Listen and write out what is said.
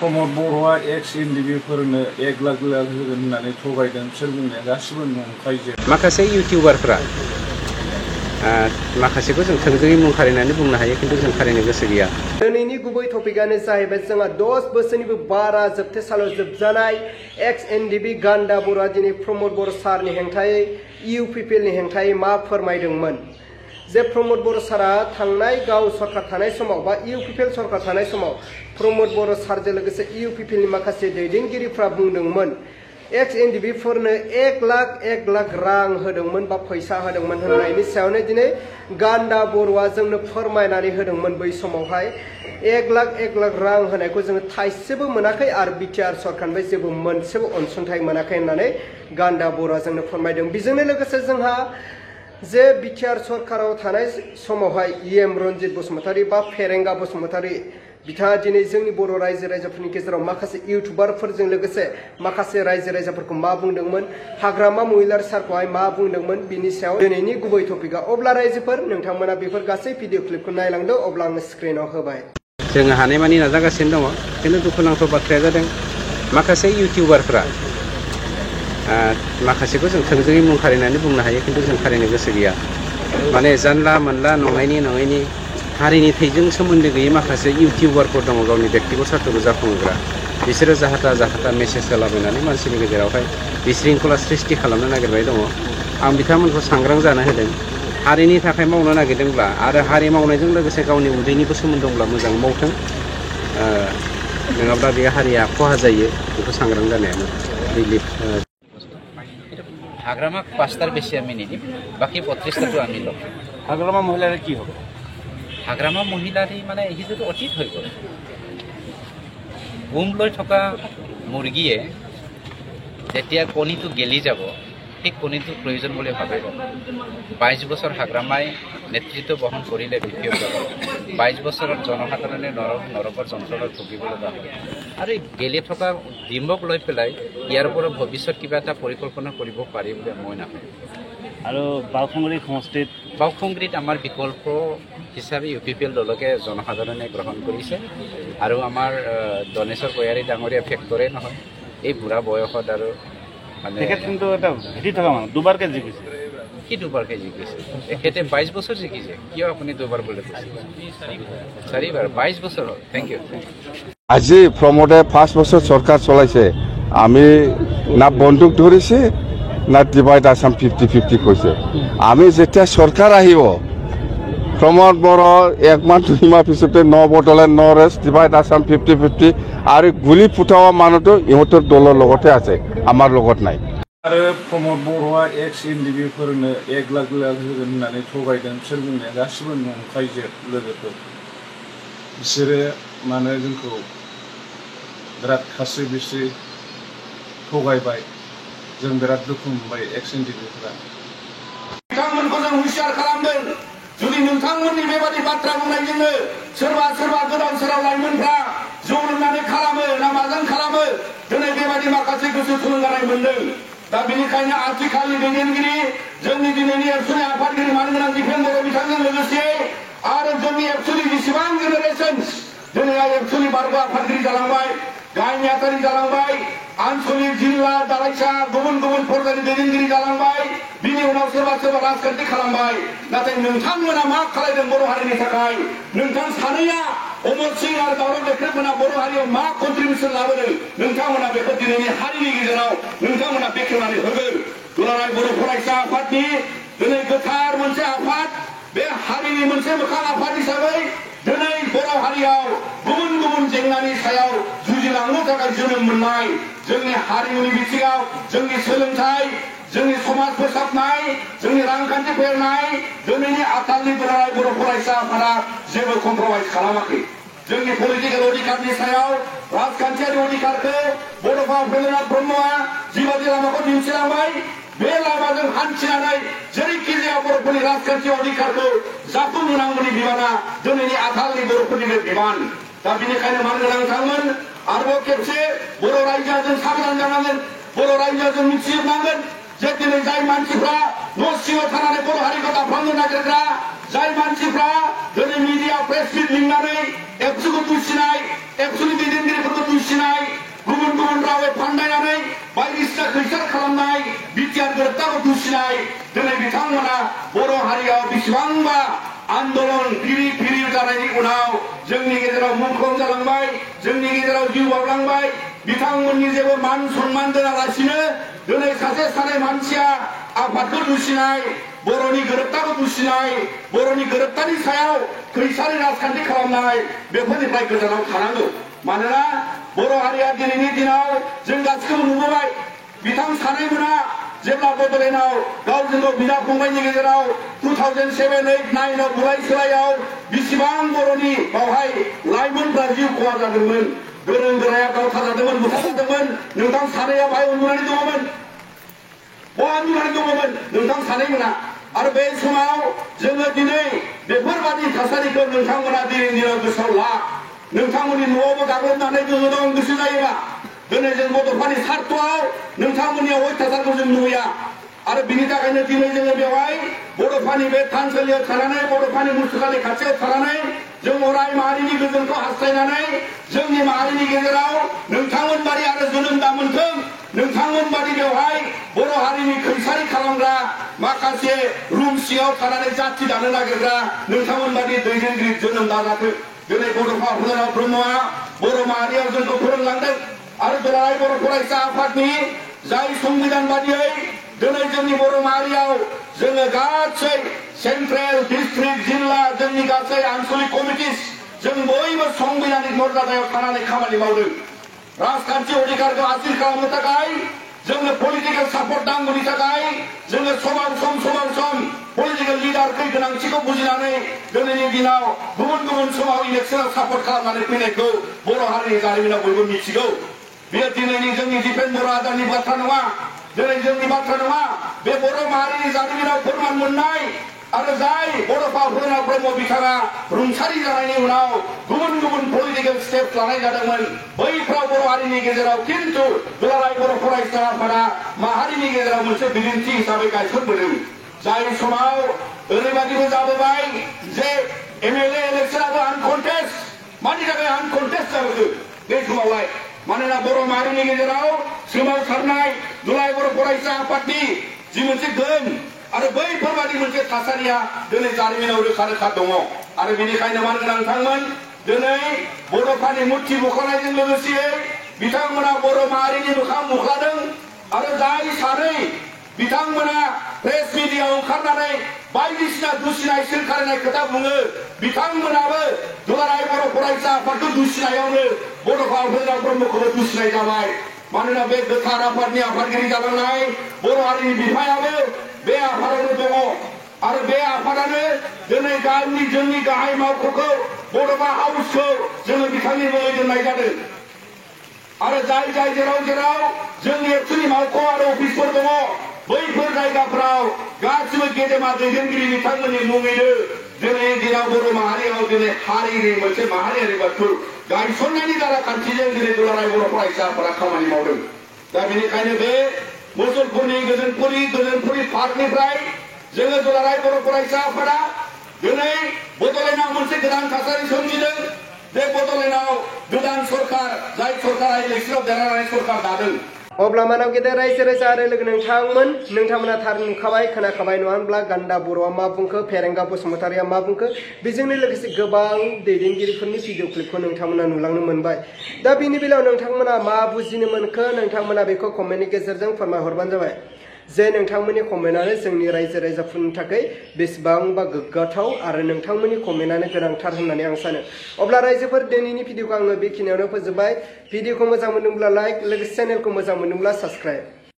प्रमद बर'आ एक्स एनडिबिफोरनो 1 लाख होगोन होननानै थगायदों बिसोर बुंनाया गासिबो नंखायजोब। माखासे इउटिउबारफ्रा माखासेखौ जों थोंजोङै मुं खारिनानै बुंनो हायो खिन्थु जों खारिनो गोसो गैया। दिनैनि गुबै टपिकआनो जाहैबाय जोंहा 10 बोसोरनिबो बारा जोबथेसालियाव जोबजानाय एक्स एनडिबि गान्दा बर'आ दिनै प्रमद बर' सारनि हेंथायै इउपिपिएलनि हेंथायै मा फोरमायदोंमोन। जे प्रमद बर' सारा थांनाय गाव सरकार थानाय समाव बा इउपिपिएल सरकार थानाय समाव प्रमद बर' सारजों लोगोसे इउपिपिएलनि माखासे दैदेनगिरिफ्रा बुंदोंमोन एक्स एनडिबिफोरनो 1 लाख रां होदोंमोन बा फैसा होदोंमोन होननायनि सायावनो दिनै गान्दा बर'आ जोंनो फोरमायनानै होदोंमोन बै समावहाय 1 लाख रां होनायखौ जोङो थाइसेबो मोनाखै आरो बिटिआर सरकारनिफ्राय जेबो मोनसेबो अनसुंथाइ मोनाखै होननानै गान्दा बर'आ जोंनो फोरमायदों। बेजोंनो लोगोसे जोंहा जे बिटिआर सरकाराव थानाय समावहाय इएम रन्जित बसुमतारी बा फेरेंगा बसुमतारी बिथाङा दिनै जोंनि बर' रायजो राजाफोरनि गेजेराव माखासे इउटुबारफोरजों लोगोसे माखासे रायजो राजाफोरखौ मा बुंदोंमोन, हाग्रामा महिलारी सारखौहाय मा बुंदोंमोन, बिनि सायाव दिनैनि गुबै टपिकआ। अब्ला रायजोफोर नोंथांमोना बेफोर गासै भिडिअ क्लिपखौ नायलांदो, अब्ला आङो स्क्रिनाव होबाय। जोङो हानायमानि नाजागासिनो दङ खिन्थु दुखुनांथाव बाथ्राया जादों माखासे इउटिउबारफ्रा माखासेखौ जों थोंजोङै मुं खारिनानै बुंनो हायो खिन्थु जों खारिनो गोसो गैया। माने जानला मोनला नङैनि हारिनि थैजों सोमोन्दो गैयै माखासे इउटिउबारफोर दङ गावनि बेक्तिगत सार्थखौ जाफुंहोग्रा। बिसोरो जाहाथा मेसेज होलाबायनानै मानसिनि गेजेरावहाय बिशृंखला सृष्टि खालामनो नागिरबाय दङ। आं बिथांमोनखौ सांग्रां जानो होदों। हारिनि थाखाय मावनो नागिरदोंब्ला आरो हारि मावनायजों लोगोसे गावनि उदैनिबो सोमोन्दो दंब्ला मोजां मावथों, नङाब्ला बे हारिया खहा जायो। बेखौ सांग्रां जानायानो रिलिफ। हाग्रामा 5টার বেশি আমি নিদিম, বাকি 32টাটো আমি ল'ম। हाग्रामा महिलारी কি হবে? হাগ্ৰামা মহিলাৰী মানে এইটো অতীত হৈ গ'ল। উম লৈ থকা মুৰ্গীয়ে যেতিয়া কণীটো গেলি যাব সেই কণীটোৰ প্ৰয়োজন বুলি ভাবে। 22 বছৰ হাগ্ৰামাই নেতৃত্ব বহন কৰিলে বিপিএফ দলৰ। 22 বছৰত জনসাধাৰণে নৰকৰ যন্ত্ৰণাত ভুগিবলগা হয় আৰু গেলি থকা ডিম্বক লৈ পেলাই ইয়াৰ পৰা ভৱিষ্যত কিবা এটা পৰিকল্পনা কৰিব পাৰি বুলি মই নাভাবোঁ। আৰু বাওখুংগ্ৰীত আমাৰ বিকল্প হিচাপে ইউপিপিএল দলকে জনসাধাৰণে গ্ৰহণ কৰিছে আৰু আমাৰ দনেশ্বৰ বয়াৰী ডাঙৰীয়া ফেক্টৰে নহয়, এই বুঢ়া বয়সত আৰু মানে কিন্তু এটা ভেটি থকা মানুহ দুবাৰকে জিকিছে। কি দুবাৰকে জিকিছে? এখেতে 22 বছৰ জিকিছে, কিয় আপুনি দুবাৰ বুলি কৈছে? 4বাৰ 22 বছৰ হ'ল। Thank you. আজি প্ৰমোদে 5 বছৰ চৰকাৰ চলাইছে, আমি না বন্দুক ধৰিছে না ডিভাইড আসাম 50-50 কৈছে। আমি যেতিয়া চৰকাৰ আহিব প্ৰমোদ বড়ো 1 মাহ 2 মাহ পিছতে ন বটলে ন ৰেষ্ট ডিভাইড আসাম 50-50 আৰু গুলি ফুটাৱা মানুহটো ইহঁতৰ দলৰ লগতে আছে, আমাৰ লগত নাই। आरो प्रमद बर'आ एक्स एनडिबिफोरनो 1 लाख होगोन होननानै थगायदों बिसोर बुंनाया गासिबो नंखायजोब। लोगोफोर बिसोरो माने जोंखौ बिराद खास्रि बिस्रि थगायबाय, जों बिराद दुखु मोनबाय एक्स एनडिबिफोरा। बिथांमोनखौ जों हुसियार खालामदों, जुदि नोंथांमोननि बेबादि बाथ्रा बुंनायजोंनो सोरबा गोदाव सोराव लाइमोनफ्रा जौ लोंनानै खालामो ना माजों खालामो, दिनै बेबादि माखासे गोसो थुलुंगानाय मोनदों। दा बेनिखायनो आथिखालनि दैदेनगिरि जोंनि दिनैनि एबसुनि आफादगिरि मानगोनां दिपेन बर' बिथांजों लोगोसे आरो जोंनि एबसुनि जेसेबां जेनेरेसन दिनै एबसुनि बारग' आफादगिरि जालांबाय, गाहाय नेहाथारि जालांबाय, आनसलिक जिल्ला दालाइसा गुबुन फर्जानि दैदेनगिरि जालांबाय, बिनि उनाव सोरबा राजखान्थि खालामबाय। नाथाय नोंथांमोना मा खालामदों बर' हारिनि थाखाय? नोंथां सानैया अमर सिंह आरो दावराव देख्रेबमोना बर' हारियाव मा कन्ट्रिबिउसन लाबोदों, नोंथांमोना बेखौ दिनैनि हारिनि गेजेराव नोंथांमोना बेखेवनानै होगोन। दुलाराय बर' फरायसा आफादनि दिनै गोथार मोनसे आफाद, बे हारिनि मोनसे मोखां आफाद हिसाबै दिनै बर' हारियाव गुबुन जेंनानि सायाव जुजिलांनो थाखाय जोनोम मोननाय, जोंनि हारिमुनि बिथिङाव जोंनि सोलोंथाइ, जोंनि समाज फोसाबनाय, जोंनि रांखान्थि फेहेरनाय, दिनैनि आथालनि दुलाराय बर' फरायसा आफादा जेबो कमप्रमाइज खालामाखै। जोंनि पलिटिकेल अधिकारनि सायाव राजखान्थियारि अधिकारखौ बड'फा उपेन्द्रनाथ ब्रह्मआ जिबादि लामाखौ दिन्थिलांबाय, बे लामाजों हान्थिनानै जेरैखि जाया बर'फोरनि राजखान्थि अधिकारखौ जाफुंहोनांगौनि बिबाना दिनैनि आथालनि बर'फोरनिनो बिबान। दा बेनिखायनो मानगोनां नोंथांमोन आरोबाव खेबसे बर' रायजोआ जों साबधान जानांगोन, बर' रायजोआ जों मिथिजोबनांगोन जे दिनै जाय मानसिफ्रा न' सिङाव थानानै बर' हारिखौ दाफ्लांनो नागिरग्रा, जाय मानसिफ्रा दिनै मिडिया प्रेस मिट लिंनानै एबसुखौ दुसिनाय, एबसुनि दैदेनगिरिफोरखौ दुसिनाय फान्दायनानै बायदिसिना खैसार खालामनाय बिटिआर गोरोबथाखौ दुसिनाय दिनै बिथांमोना बर' हारियाव बेसेबांबा आन्दोलन फिरि जानायनि उनाव जोंनि गेजेराव मुंख्लं जालांबाय जोंनि गेजेराव जिउ बावलांबाय बिथांमोननि जेबो मान सन्मान दोनालासिनो दिनै सासे सानै मानसिया आफादखौ दुसिनाय बर'नि गोरोबथाखौ दुसिनाय बर'नि गोरोबथानि सायाव खैसारि राजखान्थि खालामनाय बेफोरनिफ्राय गोजानाव थानांगौ मानोना बर' हारिया दिनैनि दिनाव जों गासिखौबो नुबोबाय बिथां सानैमोना जेब्ला बड'लेण्डआव गावजों गाव बिदा फंबायनि गेजेराव 2007, 8, 9 बुलाय सोलायाव बेसेबां बर'नि बावहाय लाइमोनफ्रा जिउ खहा जादोंमोन गोरों गोराया गावथारजादोंमोन बुथारजादोंमोन नोंथां सानैया बाहाय उन्दुनानै दङमोन बहा उन्दुनानै दङमोन नोंथां सानैमोना आरो बे समाव जोङो दिनै बेफोरबादि थासारिखौ नोंथांमोना दिनैनि दिनाव गोसोआव ला नोंथांमोननि न'आवबो गाग्लोबनानै गोहो दं गोसो जायोबा दिनै जों बड'फानि सार्थआव नोंथांमोननियाव अयथासारखौ जों नुया आरो बिनि थाखायनो दिनै जोङो बेवहाय बड'फानि बे थानसालियाव थानानै बड'फानि मुसुखानि खाथियाव थानानै जों अराय माहारिनि गोजोनखौ हास्थायनानै जोंनि माहारिनि गेजेराव नोंथांमोन बादि आरो जोनोम दामोनथों नोंथांमोन बादि बेवहाय बर' हारिनि खैसारि खालामग्रा माखासे रुम सिङाव थानानै जाथि दानो नागिरग्रा नोंथांमोन बादि दैदेनगिरि जोनोम दाजाथों दिनै बड'फा उपेन्द्र ब्रह्मआ बर' माहारियाव जोंखौ फोरोंलांदों आरो दुलाराय बर' फरायसा आफादनि जाय संबिधान बादियै दिनै जोंनि बर' माहारियाव जोङो गासै सेन्ट्रेल डिस्ट्रिक्ट जिल्ला जोंनि गासै आनसलिक कमिटिस जों बयबो संबिधानिक मर्यादायाव थानानै खामानि मावदों राजखान्थि अधिकारखौ हासिल खालामनो थाखाय जोंनो पलिटिकेल सापर्ट नांगौनि थाखाय जोङो समान सम पलिटिकेल लिडारनि गोनांथिखौ बुजिनानै दिनैनि दिनाव गुबुन गुबुन समाव इलेक्सनाव सापर्ट खालामनानै फैनायखौ बर' हारिनि जारिमिनाव बयबो मिथिगौ बेयो दिनैनि जोंनि दिपेन बर' आदानि बाथ्रा नङा दिनै जोंनि बाथ्रा नङा बे बर' माहारिनि जारिमिनाव फोरमान मोननाय आरो जाय बड'फा उपेन्द्र ब्रह्म बिथाङा रुंसारि जानायनि उनाव गुबुन गुबुन पलिटिकेल स्टेप लानाय जादोंमोन बैफ्राव बर' हारिनि गेजेराव खिन्थु दुलाराय बर' फरायसा आफादा माहारिनि गेजेराव मोनसे बिदिन्थि हिसाबै गायसनबोदों जाय समाव ओरैबायदिबो जाबोबाय जे एमएलए इलेक्शनाबो आनकन्टेस्ट मानि थाखाय आनकन्टेस्ट जाबोदों बे समावलाय मानोना बर' माहारिनि गेजेराव सोमावसारनाय दुलाराय बर' फरायसा आफादनि जि मोनसे गोहोम आरो बैफोरबादि मोनसे थासारिया दिनै जारिमिनाव रोखा रोखा दङ आरो बेनिखायनो मान गोनां नोंथांमोन दिनै बड'फानि मुर्ति मुखानायजों लोगोसे बिथांमोना बर' माहारिनि मोखां मुख्लादों आरो जाय सानै बिथांमोना प्रेस मिडियाआव ओंखारनानै बायदिसिना दुसिनाय सोरखारनाय खोथा बुङो बिथांमोनाबो दुलाराय बर' फरायसा आफादखौ दुसिनायावनो बड'फा उपेन्द्र ब्रह्मखौबो दुसिनाय जाबाय मानोना बे गोथार आफादनि आफादगिरि जालांनाय बर' हारिनि बिफायाबो बे आफादावनो दङ आरो बे आफादानो दिनै गावनि जोंनि गाहाय मावख'खौ बड'फा हाउसखौ जोङो बिथांनि मुङै दोननाय जादों आरो जाय जेराव जोंनि एक्सुवेलि मावख' आरो अफिसफोर दङ बैफोर जायगाफोराव गासिबो गेदेमा दैदेनगिरि बिथांमोननि मुङैनो दिनैनि दिनाव बर' माहारियाव दिनै हारिनि मोनसे माहारियारि बाथौ गायसननायनि द्वारा खान्थिजों दिनै दुलाराय बर' फरायसाफोरा खामानि मावदों दा बेनिखायनो बे मुसलपुरनि गोजोनपुरि पार्कनिफ्राय जोङो दुलाराय बर' फरायसा आफादा दिनै बड'लेण्डआव मोनसे गोदान थासारि सोमजिदों बे बड'लेण्डआव गोदान सरकार जाय सरकारा इलेक्सनाव देरहानानै सरकार दादों अब्ला मानाव गेदेर रायजो राजा आरो लोगो नोंथांमोना थार नुखाबाय खोनाखाबाय नङा होनब्ला गान्दा बर'आ मा बुंखो फेरेंगा बसुमतारिया मा बुंखो बेजोंनो लोगोसे गोबां दैदेनगिरिफोरनि भिडिअ क्लिपखौ नोंथांमोना नुलांनो मोनबाय दा बिनि बेलायाव नोंथांमोना मा बुजिनो मोनखो नोंथांमोना बेखौ कमेन्टनि गेजेरजों फोरमायहरबानो जाबाय जे नोंथांमोननि कमेन्टआनो जोंनि रायजो राजाफोरनि थाखाय बेसेबांबा गोग्गाथाव आरो नोंथांमोननि कमेन्टआनो गोनांथार होननानै आं सानो अब्ला रायजोफोर दिनैनि भिडिअखौ आङो बेखिनियावनो फोजोबबाय भिडिअखौ मोजां मोनदोंब्ला लाइक लोगोसे चेनेलखौ मोजां मोनदोंब्ला साबस्क्राइब